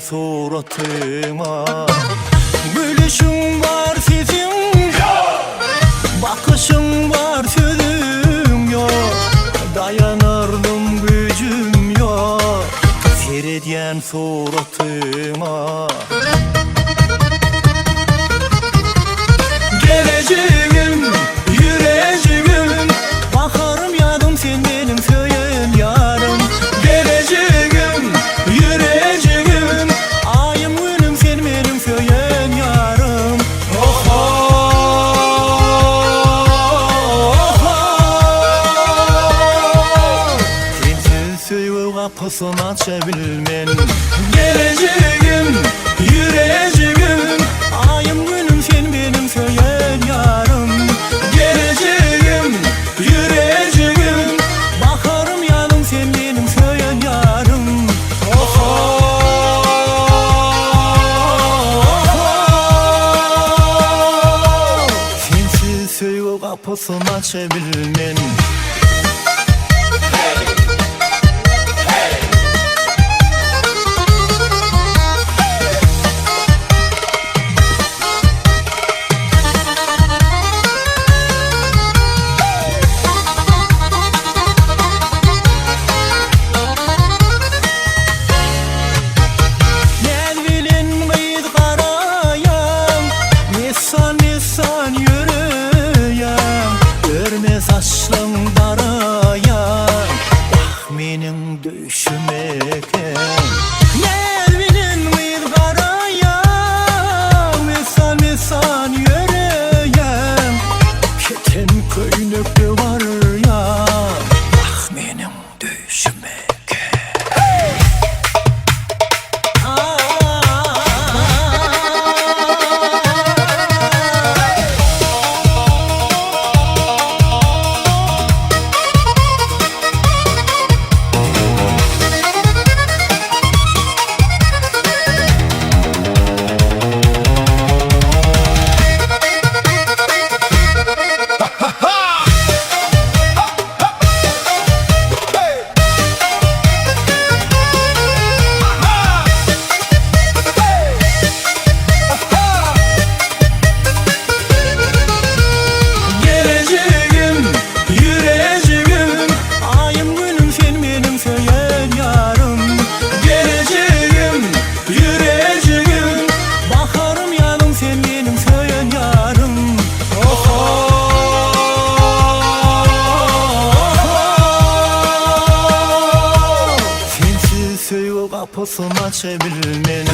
suratıma. Gülüşün var sizin, bakışın var sözüm yok. Dayanırdım gücüm yok seyrediyen suratıma. Geleceğim, yüreceğim, bakarım yadım sen benim söyleyen yarım. Geleceğim, yüreceğim, ayım günüm sen benim söyleyen yarım. Oh oh, oh oh. Sensiz söyle kapısını açabilmen. Geleceğim, yüreceğim, ayım günüm sen benim söyleyen yarım. Geleceğim, yüreceğim, bakarım yanım sen benim söyleyen yarım. Oh oh, oh oh. Sensiz söyle kapısını açabilmen. Nisan yürüyem, görmez açlım darayam. Ah menin döşümeken Nelvinin bir karayam. Nisan yürüyem, keten köynükte var ya. Ah menin döşümeken. Kapısını açabilmen.